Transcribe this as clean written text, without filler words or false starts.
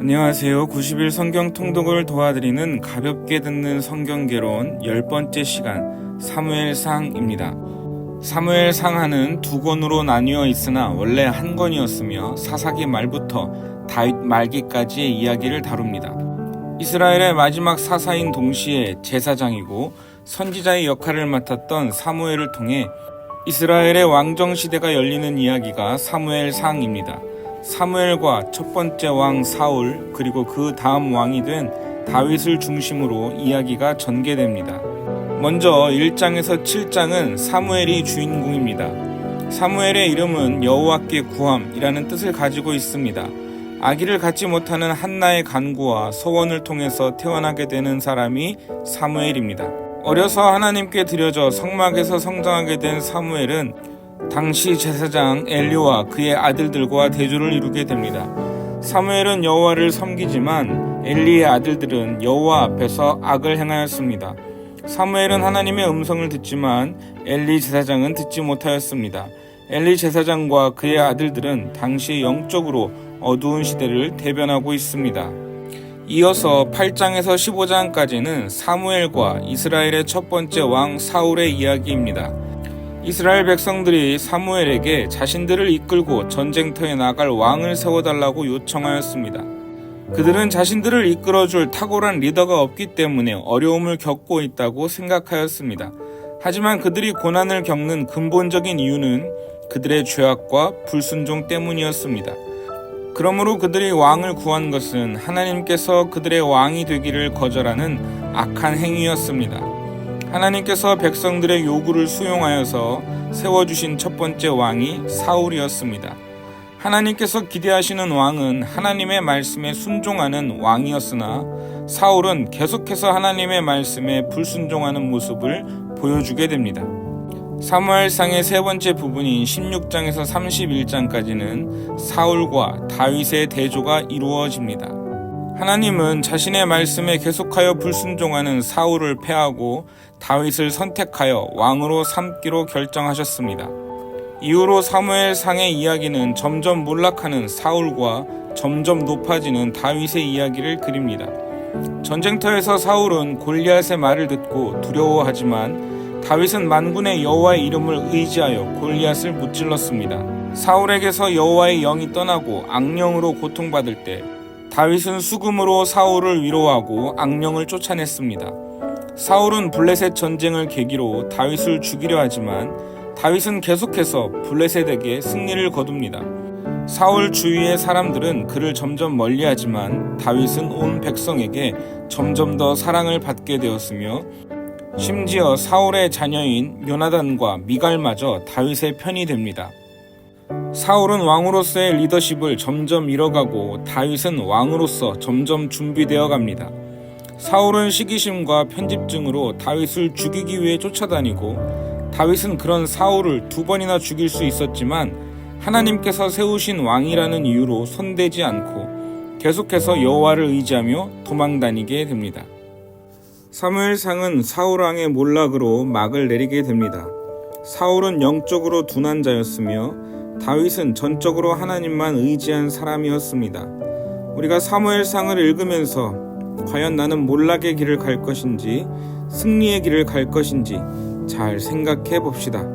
안녕하세요. 90일 성경 통독을 도와드리는 가볍게 듣는 성경개론 10번째 시간 사무엘상입니다. 사무엘상하는 두 권으로 나뉘어 있으나 원래 한 권이었으며 사사기 말부터 다윗 말기까지의 이야기를 다룹니다. 이스라엘의 마지막 사사인 동시에 제사장이고 선지자의 역할을 맡았던 사무엘을 통해 이스라엘의 왕정시대가 열리는 이야기가 사무엘상입니다. 사무엘과 첫 번째 왕 사울 그리고 그 다음 왕이 된 다윗을 중심으로 이야기가 전개됩니다. 먼저 1장에서 7장은 사무엘이 주인공입니다. 사무엘의 이름은 여호와께 구함이라는 뜻을 가지고 있습니다. 아기를 갖지 못하는 한나의 간구와 소원을 통해서 태어나게 되는 사람이 사무엘입니다. 어려서 하나님께 드려져 성막에서 성장하게 된 사무엘은 당시 제사장 엘리와 그의 아들들과 대조를 이루게 됩니다. 사무엘은 여호와를 섬기지만 엘리의 아들들은 여호와 앞에서 악을 행하였습니다. 사무엘은 하나님의 음성을 듣지만 엘리 제사장은 듣지 못하였습니다. 엘리 제사장과 그의 아들들은 당시 영적으로 어두운 시대를 대변하고 있습니다. 이어서 8장에서 15장까지는 사무엘과 이스라엘의 첫 번째 왕 사울의 이야기입니다. 이스라엘 백성들이 사무엘에게 자신들을 이끌고 전쟁터에 나갈 왕을 세워달라고 요청하였습니다. 그들은 자신들을 이끌어줄 탁월한 리더가 없기 때문에 어려움을 겪고 있다고 생각하였습니다. 하지만 그들이 고난을 겪는 근본적인 이유는 그들의 죄악과 불순종 때문이었습니다. 그러므로 그들이 왕을 구한 것은 하나님께서 그들의 왕이 되기를 거절하는 악한 행위였습니다. 하나님께서 백성들의 요구를 수용하여서 세워주신 첫 번째 왕이 사울이었습니다. 하나님께서 기대하시는 왕은 하나님의 말씀에 순종하는 왕이었으나 사울은 계속해서 하나님의 말씀에 불순종하는 모습을 보여주게 됩니다. 사무엘상의 세 번째 부분인 16장에서 31장까지는 사울과 다윗의 대조가 이루어집니다. 하나님은 자신의 말씀에 계속하여 불순종하는 사울을 패하고 다윗을 선택하여 왕으로 삼기로 결정하셨습니다. 이후로 사무엘상의 이야기는 점점 몰락하는 사울과 점점 높아지는 다윗의 이야기를 그립니다. 전쟁터에서 사울은 골리앗의 말을 듣고 두려워하지만 다윗은 만군의 여호와의 이름을 의지하여 골리앗을 무찔렀습니다. 사울에게서 여호와의 영이 떠나고 악령으로 고통받을 때 다윗은 수금으로 사울을 위로하고 악령을 쫓아냈습니다. 사울은 블레셋 전쟁을 계기로 다윗을 죽이려 하지만 다윗은 계속해서 블레셋에게 승리를 거둡니다. 사울 주위의 사람들은 그를 점점 멀리하지만 다윗은 온 백성에게 점점 더 사랑을 받게 되었으며 심지어 사울의 자녀인 요나단과 미갈마저 다윗의 편이 됩니다. 사울은 왕으로서의 리더십을 점점 잃어가고 다윗은 왕으로서 점점 준비되어 갑니다. 사울은 시기심과 편집증으로 다윗을 죽이기 위해 쫓아다니고 다윗은 그런 사울을 2번이나 죽일 수 있었지만 하나님께서 세우신 왕이라는 이유로 손대지 않고 계속해서 여호와를 의지하며 도망다니게 됩니다. 사무엘상은 사울왕의 몰락으로 막을 내리게 됩니다. 사울은 영적으로 둔한 자였으며 다윗은 전적으로 하나님만 의지한 사람이었습니다. 우리가 사무엘상을 읽으면서 과연 나는 몰락의 길을 갈 것인지 승리의 길을 갈 것인지 잘 생각해 봅시다.